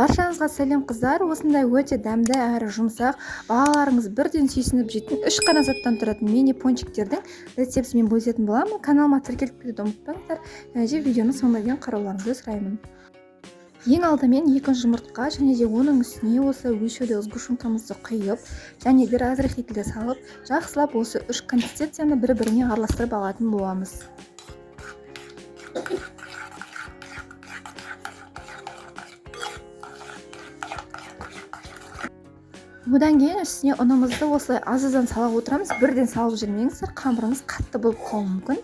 Баршаңызға сәлем қыздар. Осындай өте дәмді әрі жұмсақ, балаларыңыз бірден сүйсініп жейтін 3 қана заттан тұратын мини пончиктердің рецептімен бөлісетін боламын. Каналыма тіркеліп кетуді ұмытпаңыздар. Және де видеоны соңына дейін қарауларыңызды сұраймын. Ең алдымен 2 жұмыртқа және де оның үстіне осы өлшеуді сгущенкамызды құйып, және де разрыхлитель салып, жақсылап осы 3 консистенцияны бір-біріне араластырып алатын боламыз. Одан кейін үстіне ұнымызды осылай азыздан сала отырамыз. Бірден салып жүрмеңіздер, қамырыңыз қатты болып қалуы мүмкін.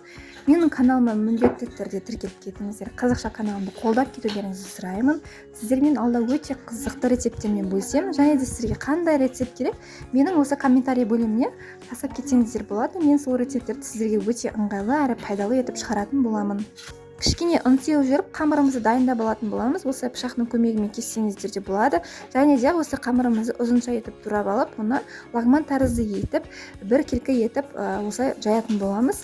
Менің каналыма міндетті түрде тіркеліп кетіңіздер. Қазақша каналымды қолдап кетулеріңізді сұраймын. Сіздермен алда өте қызықты рецепттермен бөлісемін. Және де сіздерге қандай рецепт керек, менің осы комментарий бөліміне жазып кетсеңіздер болады. Мен сол рецепттерді сіздерге өте ыңғайлы әрі пайдалы етіп шығаратын боламын. Кішкене ұн сеуіп жүріп қамырымызды дайындап алатын боламыз. Осы пышақтың көмегімен кессеңіздер де болады. Және де осы қамырымызды ұзынша етіп турап алып, оны лагман тәрізді етіп, бір келкі етіп осылай жаятын боламыз.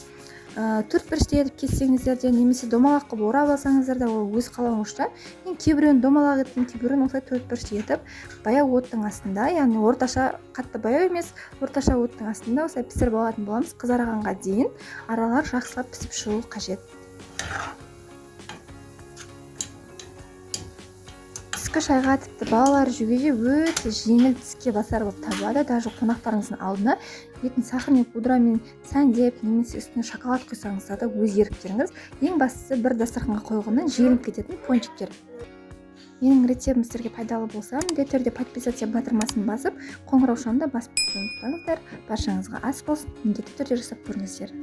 Төртбұрышты етіп кессеңіздер де, немесе домалақ қылып орап алсаңыздар да, ол өз қалауыңызша. Мен кейбіреуін домалақ еттім, кейбіреуін осылай төртбұрышты етіп, баяу оттың астында, яғни орташа, қатты баяу емес, орташа оттың астында осылай пісіріп алатын боламыз. Қызарғанға дейін аралар жақсылап пісіп шығуы қажет. Түскі шайға тіпті балалар жеуге өте жеңіл тіске басар болып табылады. Даже қонақтарыңыздың алдына етін сахармен пудрамен сәндеп, немесе үстіне шоколад құйсаңыздар да өз еріктеріңіз. Ең бастысы бір дастарханға қойғаннан желініп кететін пончиктер. Менің рецептім сіздерге пайдалы болса, міндетті түрде подписаться батырмасын басып, қоңырау шамды басып ұмытпаңыздар. Баршаңызға ас болсын, міндетті түрде жасап көріңіздер.